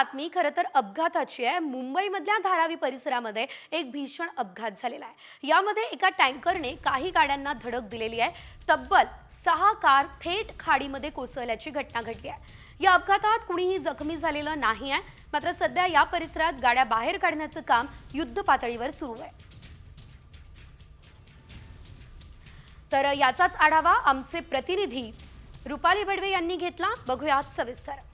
बातमी खरं तर अपघाताची आहे। मुंबईमधल्या धारावी परिसरामध्ये एक भीषण अपघात झालेला आहे। यामध्ये एका टँकरने काही गाड्यांना धडक दिलेली आहे। तब्बल 6 कार थेट खाडीमध्ये कोसळल्याची घटना घडली आहे। या अपघातात कुणीही जखमी झालेलं नाही आहे। मात्र सध्या या परिसरात गाड्या बाहेर काढण्याचं काम युद्ध पातळीवर सुरू आहे। तर याचाच आढावा आमचे प्रतिनिधी रुपाली बडवे यांनी घेतला। बघूयात सविस्तर।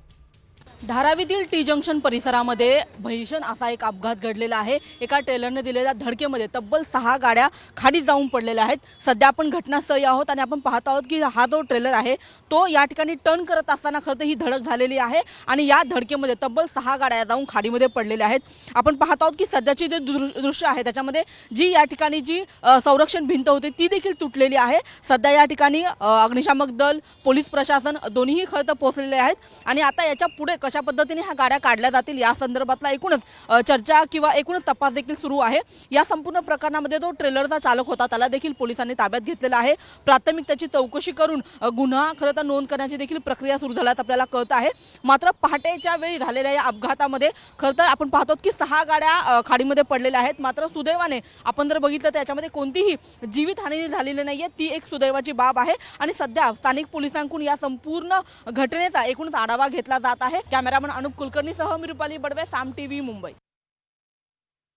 धारावीतील टी जंक्शन परिसरामध्ये भीषण असा एक अपघात घडलेला आहे। एका ट्रेलरने दिलेल्या धडकेमध्ये तब्बल 6 गाड्या खाली जाऊन पडलेल्या आहेत। सध्या आपण घटनास्थळी आहोत आणि आपण पाहत आहोत की हा जो ट्रेलर आहे तो या ठिकाणी टर्न करत असताना खरं तर ही धडक झालेली आहे आणि या धडकेमध्ये तब्बल 6 गाड्या जाऊन खाडीमध्ये पडलेल्या आहेत। आपण पाहत आहोत की सध्याची जे दृश्य आहे त्याच्यामध्ये जी या ठिकाणी जी संरक्षण भिंत होती ती देखील तुटलेली आहे। सध्या या ठिकाणी अग्निशामक दल, पोलीस प्रशासन दोन्हीही खरं तर पोहोचलेले आहेत आणि आता याच्या पुढे कशा पद्धतीने ह्या गाड्या काढल्या जातील या संदर्भातला एकूणच चर्चा किंवा एकूणच तपास देखील सुरू आहे। या संपूर्ण प्रकरणामध्ये जो ट्रेलरचा चालक होता त्याला देखील पोलिसांनी ताब्यात घेतलेला आहे। प्राथमिक त्याची चौकशी करून गुन्हा खरं तर नोंद करण्याची देखील प्रक्रिया सुरू झाल्याचं आपल्याला कळत आहे। मात्र पहाटेच्या वेळी झालेल्या या अपघातामध्ये खरं तर आपण पाहतो की 6 गाड्या खाडीमध्ये पडलेल्या आहेत। मात्र सुदैवाने आपण जर बघितलं तर याच्यामध्ये कोणतीही जीवितहानी झालेली नाहीये, ती एक सुदैवाची बाब आहे आणि सध्या स्थानिक पोलिसांकडून या संपूर्ण घटनेचा एकूणच आढावा घेतला जात आहे। कॅमेरामन अनुप कुलकर्णी सह मी रुपाली बडवे, साम टीव्ही, मुंबई।